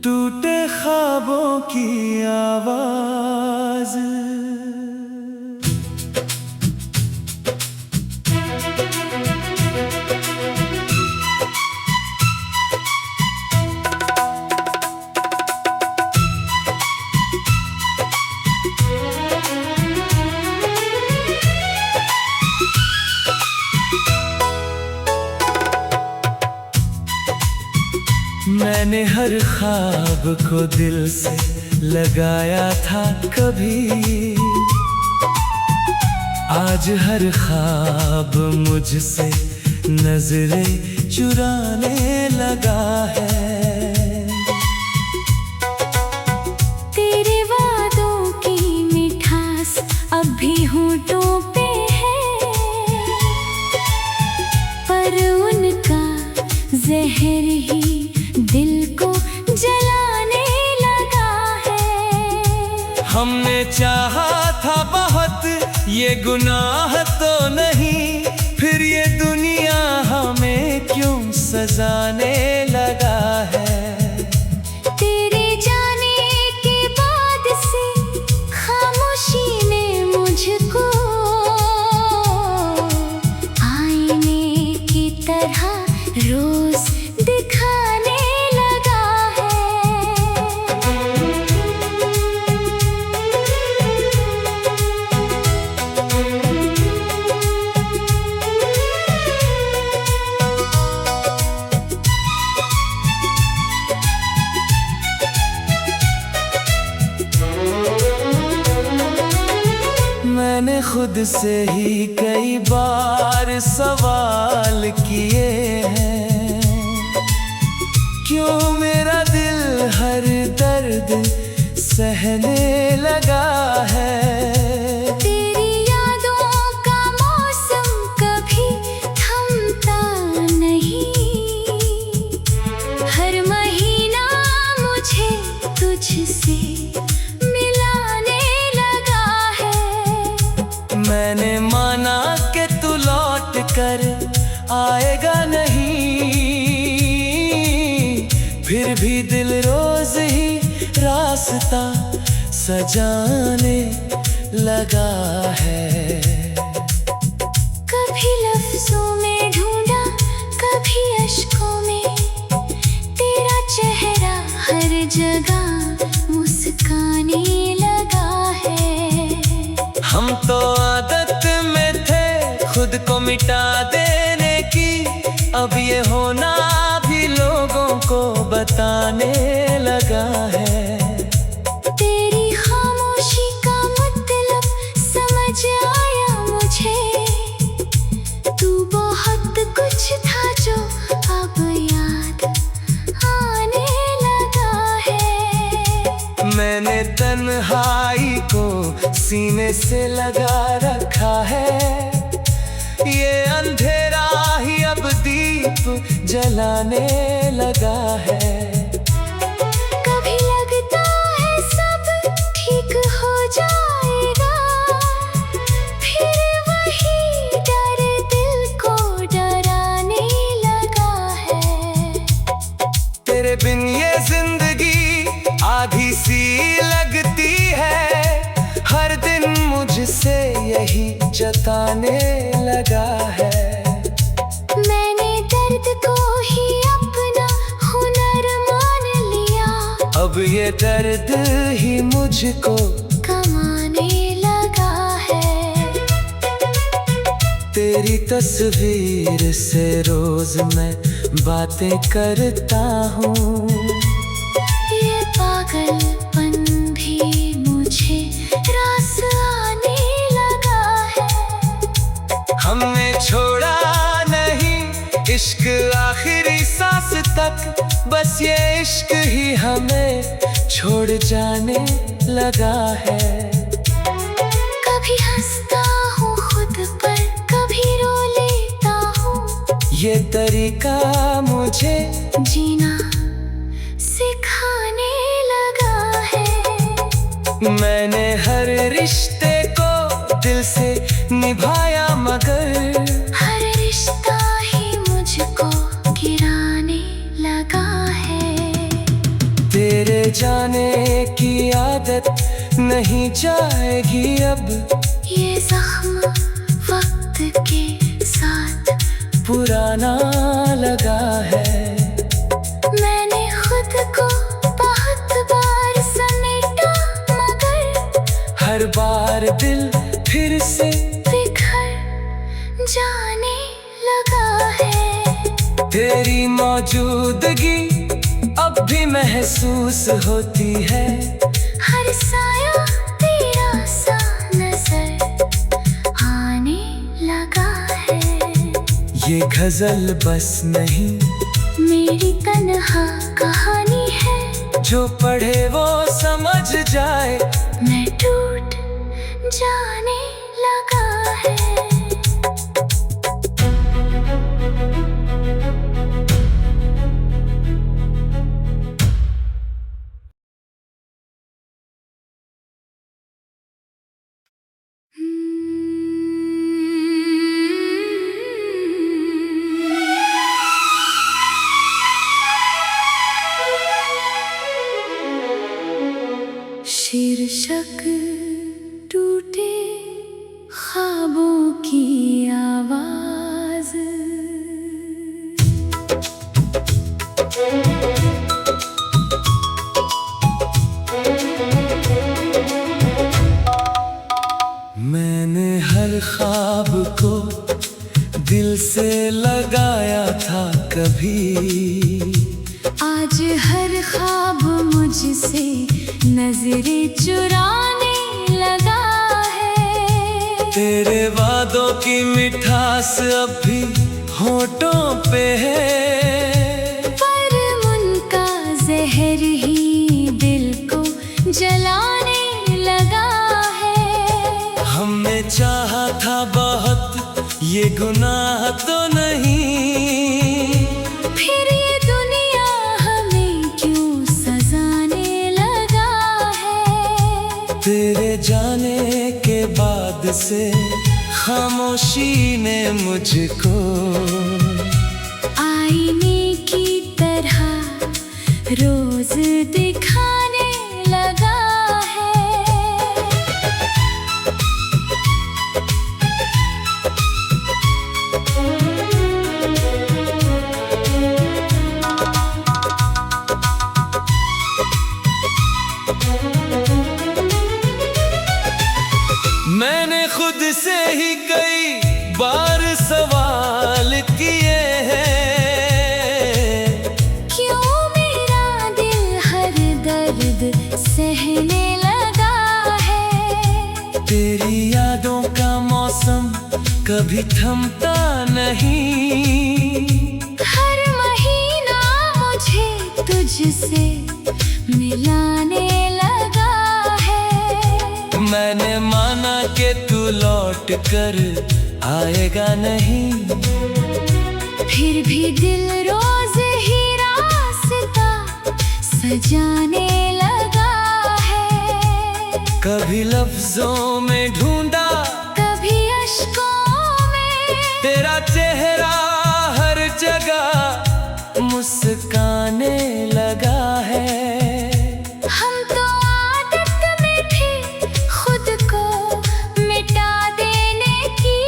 टूटे ख्वाबों की आवाज। मैंने हर ख्वाब को दिल से लगाया था कभी, आज हर ख्वाब मुझसे नजरें चुराने लगा है। तेरे वादों की मिठास अब भी होठों पे है, पर उनका जहर ही दिल को जलाने लगा है। हमने चाहा था बहुत, ये गुनाह तो नहीं, फिर ये दुनिया हमें क्यों सजाने लगा है। तेरे जाने के बाद से खामोशी ने मुझको आईने की तरह रोज दिखाने लगा है। मैंने खुद से ही कई बार सवाल किए हैं, क्यों मेरा दिल हर दर्द सहने लगा है। तेरी यादों का मौसम कभी थमता नहीं, हर महीना मुझे तुझसे मिलाने लगा है। मैंने माना कि तू लौट कर आएगा नहीं, फिर भी दिल रोज ही रास्ता सजाने लगा है। कभी लफ्जों में ढूंढा, कभी अश्कों में, तेरा चेहरा हर जगह मुस्काने लगा है। हम तो आदत में थे खुद को मिटा देने की, अब ये होना भी लोगों को बताने लगा है। तेरी खामोशी का मतलब समझ आया मुझे, तू बहुत कुछ था जो अब याद आने लगा है। मैंने तन्हाई को सीने से लगा रखा है, ये अंधेरा ही अब दीप जलाने लगा है। कभी लगता है सब ठीक हो जाएगा, फिर वही डर दिल को डराने लगा है। तेरे बिन ये जिंदगी आधी सी लगती है, हर दिन मुझसे यही जताने लगा है। मैंने दर्द को ही अपना हुनर मान लिया, अब ये दर्द ही मुझको कमाने लगा है। तेरी तस्वीर से रोज मैं बातें करता हूँ, ये पागलपन भी मुझे रास आने लगा है। हमने छोड़ा नहीं इश्क आखिरी सांस तक, बस ये इश्क ही हमें छोड़ जाने लगा है। कभी हंसता हूँ खुद पर, कभी रो लेता हूँ, ये तरीका मुझे जीना सिखाने लगा है। मैंने हर रिश्ते को दिल से निभाया, मगर हर रिश्ता ही मुझको गिराने लगा है। तेरे जाने की आदत नहीं जाएगी अब। ये जख्म वक्त के साथ पुराना लगा है। मैंने खुद को बहुत बार समेटा, मगर हर बार दिल फिर से बिखर जाने लगा है। तेरी मौजूदगी अब भी महसूस होती है। हर साया तेरा सा नजर आने लगा है। ये गजल बस नहीं मेरी तन्हा कहानी है। जो पढ़े वो समझ जाए। मैं टूट जाने लगा है। शीर्षक टूटे ख्वाबों की आवाज। मैंने हर ख्वाब को दिल से लगाया था कभी। आज हर ख्वाब मुझसे नजरें चुराने लगा है। तेरे वादों की मिठास अब भी होठों पे है। पर उनका जहर ही दिल को जलाने लगा है। हमने चाहा था बहुत, ये गुनाह तो नहीं। फिर ये दुनिया हमें क्यों सजाने लगा है। तेरे जाने के बाद से खामोशी ने मुझको आईने की तरह रोज दिखाने लगा है। मैंने खुद से ही कई बार सवाल किए हैं। क्यों मेरा दिल हर दर्द सहने लगा है। तेरी यादों का मौसम कभी थमता नहीं। हर महीना मुझे तुझसे मिलाने लगा है। मैंने माना कि तू लौट कर आएगा नहीं। फिर भी दिल रोज ही रास्ता सजाने लगा है। कभी लफ्जों में ढूंढा, कभी अश्कों में तेरा चेहरा हर जगह मुस्काने लगा है। हम तो आदत में थे खुद को मिटा देने की।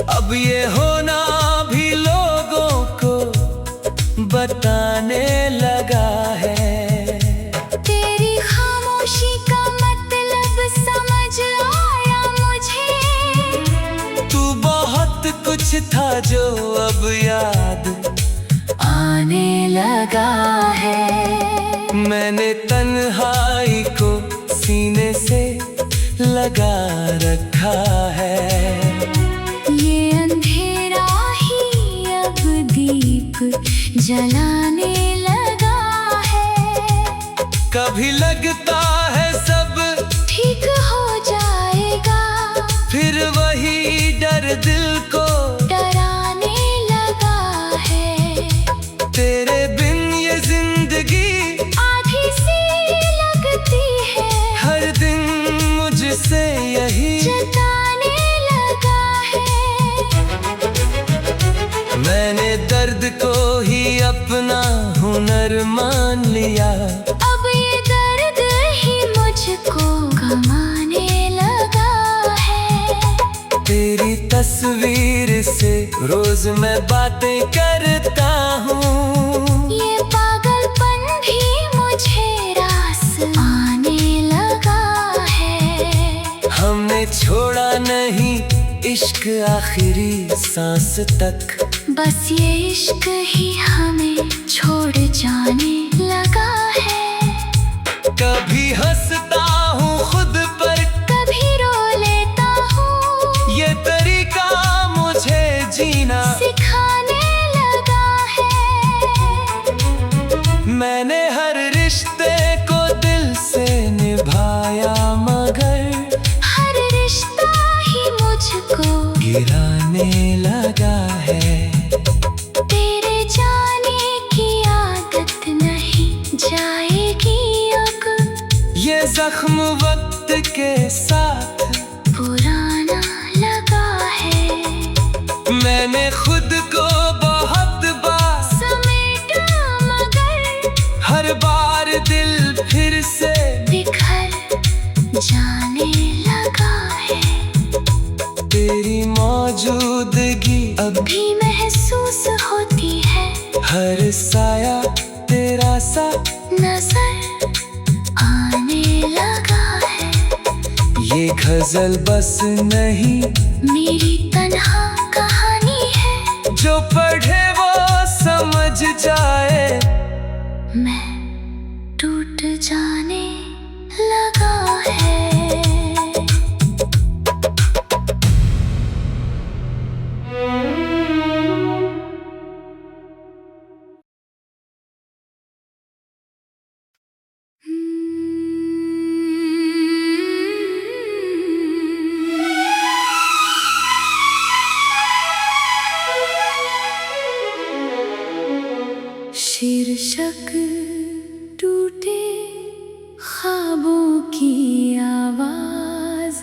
अब ये होना भी लोगों को बताने लगा है। तेरी खामोशी का मतलब समझ आया मुझे। तू बहुत कुछ था जो अब याद आने लगा है। मैंने तन्हाई को सीने से लगा रखा है। ये अंधेरा ही अब दीप जलाने लगा है। कभी लगता है सब ठीक हो जाएगा, फिर वही डर दिल को डराने लगा है। तेरे बिन ये जिंदगी आधी सी लगती है, हर दिन मुझसे यही जताने लगा है। मैंने दर्द को ही अपना हुनर मान लिया। दिया। अब ये दर्द ही मुझको गमाने लगा है। तेरी तस्वीर से रोज मैं बातें करता हूँ। ये पागलपन भी मुझे रास आने लगा है। हमने छोड़ा नहीं इश्क आखिरी सांस तक। बस ये इश्क ही हमें छोड़ जाने लगा है। कभी हंसता हूँ खुद पर, कभी रो लेता हूँ। ये तरीका मुझे जीना सिखाने लगा है। मैंने हर रिश्ते को दिल से निभाया, मगर हर रिश्ता ही मुझको गिराने लगा है। तेरे जाने की आदत नहीं जाएगी अब। ये जख्म वक्त के साथ पुराना लगा है। मैंने खुद को बहुत बार समेटा मगर हर बार दिल फिर से बिखर जाने लगा है। तेरी मौजूदगी अब भी महसूस होती है। हर साया तेरा सा नजर आने लगा है। ये गजल बस नहीं मेरी तन्हा कहानी है। जो पढ़े वो समझ जाए। मैं टूट जाने लगा है। शीर्षक टूटे ख्वाबों की आवाज।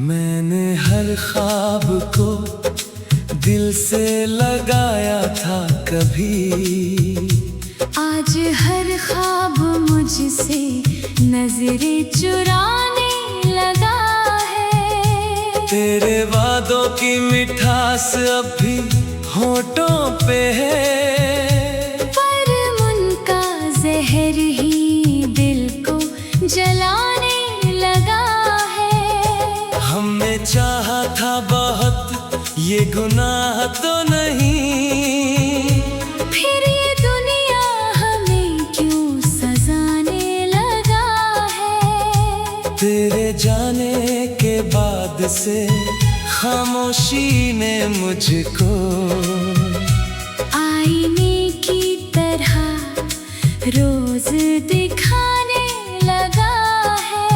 मैंने हर ख्वाब को दिल से लगाया था कभी। आज हर ख्वाब मुझसे नजरें चुराने लगा है। तेरे वादों की मिठास अब भी होठों पे है, पर उनका जहर ही दिल को जलाने लगा है। हमने चाहा था बहुत, ये गुनाह तो नहीं। फिर ये दुनिया हमें क्यों सजाने लगा है। तेरे जाने के बाद से खामोशी ने मुझको आईने की तरह रोज दिखाने लगा है।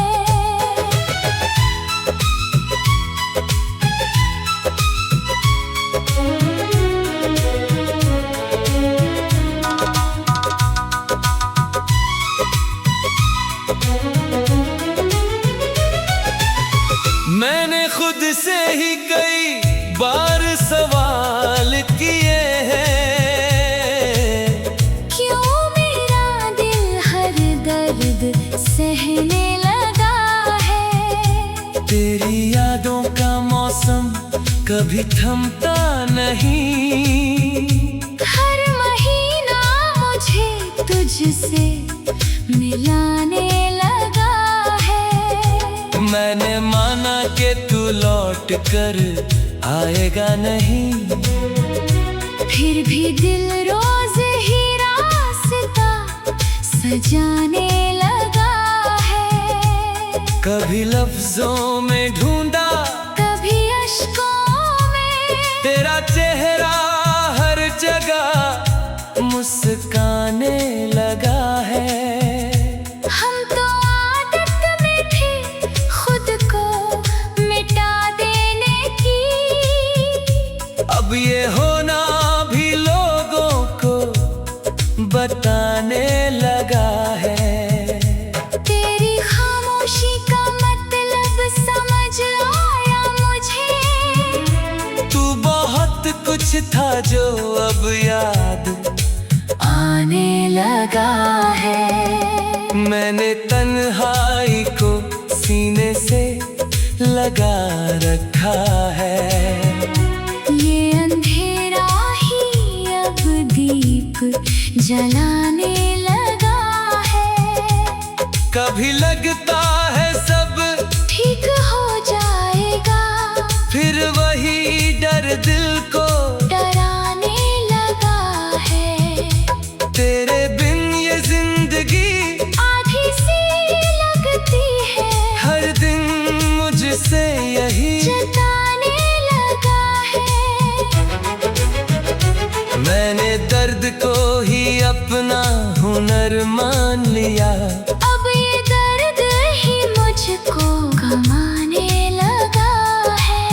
मैंने खुद से ही कई बार सवाल किए हैं। क्यों मेरा दिल हर दर्द सहने लगा है। तेरी यादों का मौसम कभी थमता नहीं। हर महीना मुझे तुझसे मिलाने लगा है। मैंने माना कि तू लौट कर आएगा नहीं। फिर भी दिल रोज ही रास्ता सजाने लगा है। कभी लफ्जों में ढूंढा, कभी अश्कों में तेरा चेहरा हर जगह मुस्काने लगा है। हम तो आदत में थे खुद को मिटा देने की। अब ये होना भी लोगों को बताने लगा है। तेरी खामोशी का मतलब था जो अब याद आने लगा है। मैंने तन्हाई को सीने से लगा रखा है। ये अंधेरा ही अब दीप जलाने लगा है। कभी लगता है सब ठीक हो जाएगा, फिर वही डर दिल को डराने लगा है। तेरे बिन ये जिंदगी आधी सी लगती है, हर दिन मुझसे यही जताने लगा है। मैंने दर्द को ही अपना हुनर मान लिया। अब ये दर्द ही मुझको गमाने लगा है।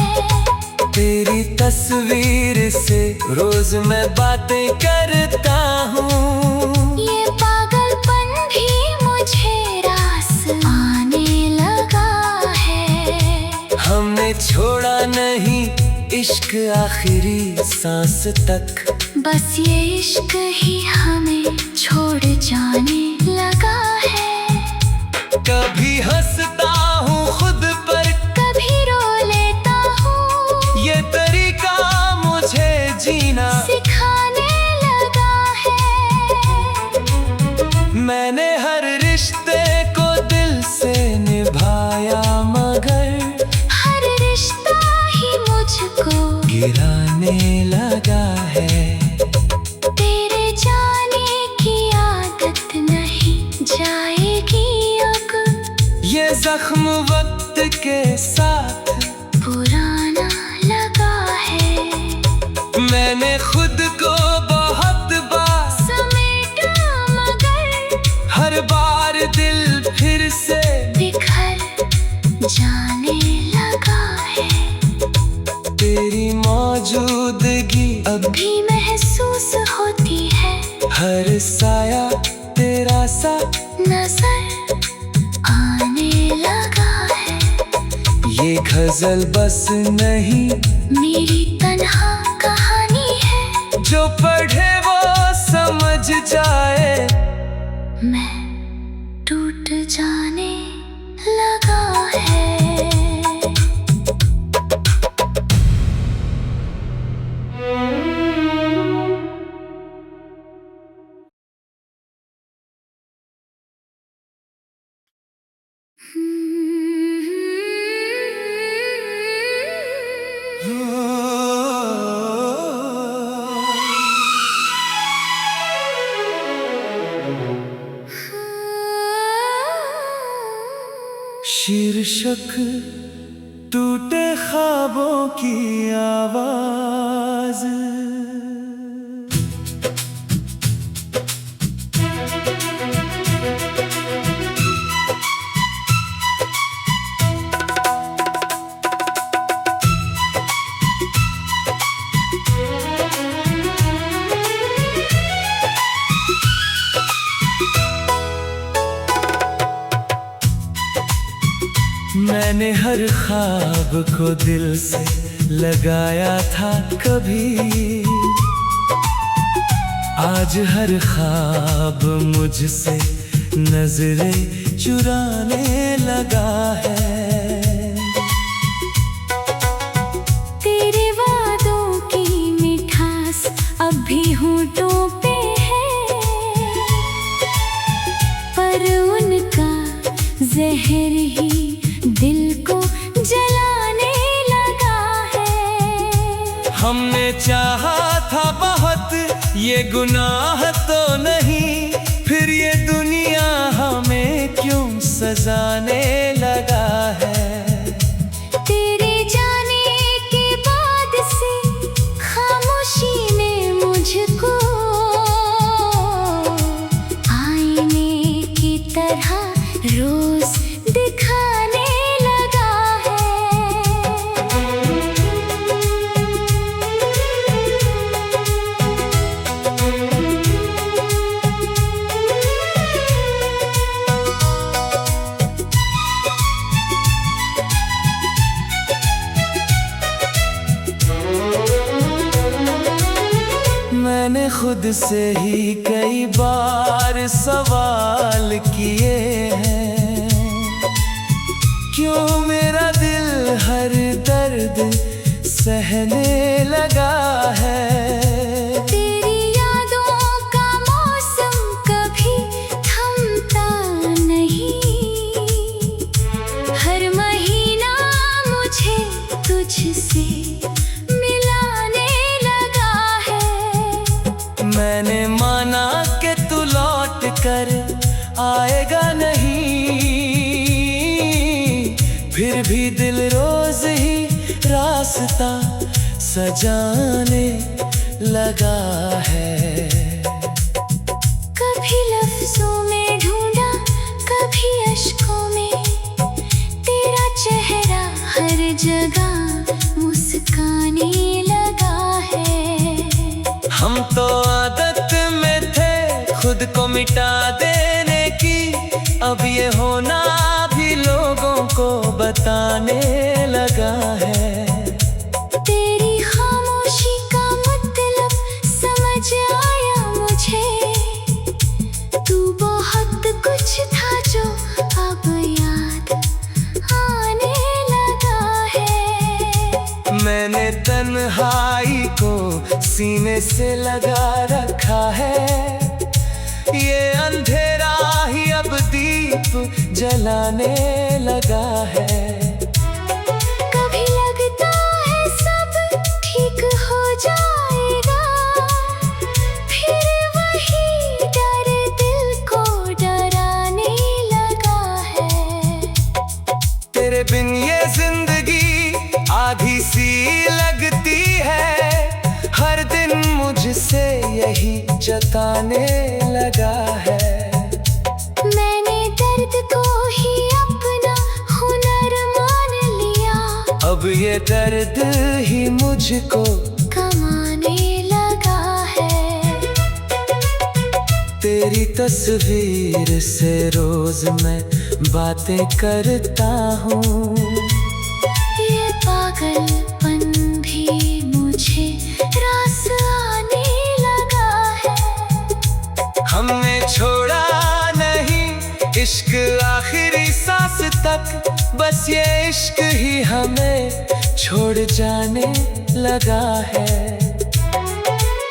तेरी तस्वीर से रोज मैं बातें करता हूँ। ये पागलपन भी मुझे रास आने लगा है। हमने छोड़ा नहीं इश्क आखिरी सांस तक, बस ये इश्क ही हमें छोड़ जाने लगा है। कभी हंसता हूँ खुद पर, कभी रो लेता हूँ, ये तरीका मुझे जीना सिखाने लगा है। मैंने हर रिश्ते को दिल से निभाया, मगर हर रिश्ता ही मुझको गिराने लगा है। तेरे जाने की आदत नहीं जाएगी अब। ये जख्म वक्त के साथ पुराना लगा है। मैंने खुद को बहुत बार समेटा मगर हर बार दिल फिर से बिखर जाने लगा है। तेरी मौजूदगी अब भी महसूस होती है, हर साया तेरा सा नजर आने लगा है। ये गजल बस नहीं मेरी तन्हा कहानी है, जो पढ़े वो समझ जाए। मैं टूट जाने लगा है। शीर्षक टूटे ख्वाबों की आवाज। मैंने हर ख्वाब को दिल से लगाया था कभी, आज हर ख्वाब मुझसे नजरें चुराने लगा है। तेरे वादों की मिठास अब भी होठों पे है, पर उनका जहर ही दिल को जलाने लगा है। हमने चाहा था बहुत, ये गुनाह तो नहीं, फिर ये दुनिया हमें क्यों सजाने लगा है। तेरे जाने के बाद से खामोशी ने मुझको आईने की तरह रोज दिखाने लगा है। मैंने खुद से ही कई बार सवाल किए हैं, क्यों मेरा दिल हर दर्द सहने लगा है। तेरी यादों का मौसम कभी थमता नहीं, हर महीना मुझे तुझसे मिलाने लगा है। मैंने माना कि तू लौट कर आएगा नहीं, फिर भी दिल रोज ही रास्ता सजाने लगा है। कभी लफ्जों में ढूंढा, कभी अश्कों में, तेरा चेहरा हर जगह मुस्काने लगा है। हम तो आदत में थे खुद को मिटा देने की, अब ये होना भी लोगों को बताने लगा है। तेरी खामोशी का मतलब समझ आया मुझे, तू बहुत कुछ था जो अब याद आने लगा है। मैंने तन्हाई को सीने से लगा रखा है, ये अंधेरा ही अब दीप जलाने लगा है। कभी लगता है सब ठीक हो जाएगा, फिर वही डर दिल को डराने लगा है। तेरे बिन ये जिंदगी आधी सी लगती है, हर दिन मुझसे यही जताने लगा है। मैंने दर्द को ही अपना हुनर मान लिया, अब ये दर्द ही मुझको कमाने लगा है। तेरी तस्वीर से रोज मैं बातें करता हूँ, ये पागलपन भी मुझे रास आने लगा है। हमने छोड़ा नहीं इश्क आखिरी सांस तक, बस ये इश्क ही हमें छोड़ जाने लगा है।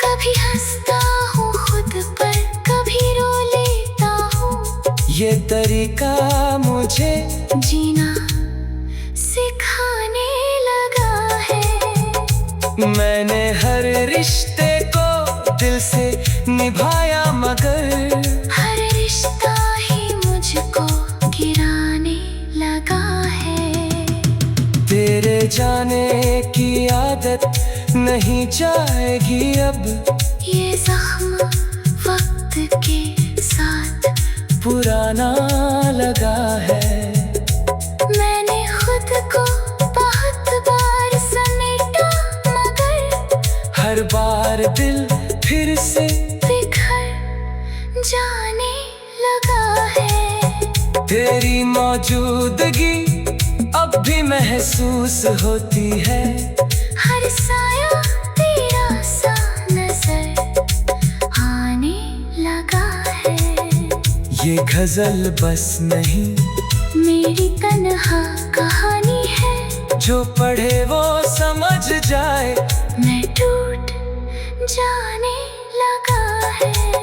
कभी हंसता हूँ खुद पर, कभी रो लेता हूँ, ये तरीका मुझे जीना सिखाने लगा है। मैंने हर रिश्ते को दिल से निभाया, मगर हर रिश्ता ही मुझको गिराने लगा है। तेरे जाने की आदत नहीं जाएगी अब, ये जख्म वक्त के साथ पुराना लगा है। मैंने खुद को बहुत बार समेटा, मगर हर बार दिल फिर से बिखर जाने लगा है। तेरी मौजूदगी अब भी महसूस होती है, हर साया तेरा सा नजर आने लगा है। ये गजल बस नहीं मेरी तन्हा कहानी है, जो पढ़े वो समझ जाए। मैं टूट जाने लगा है।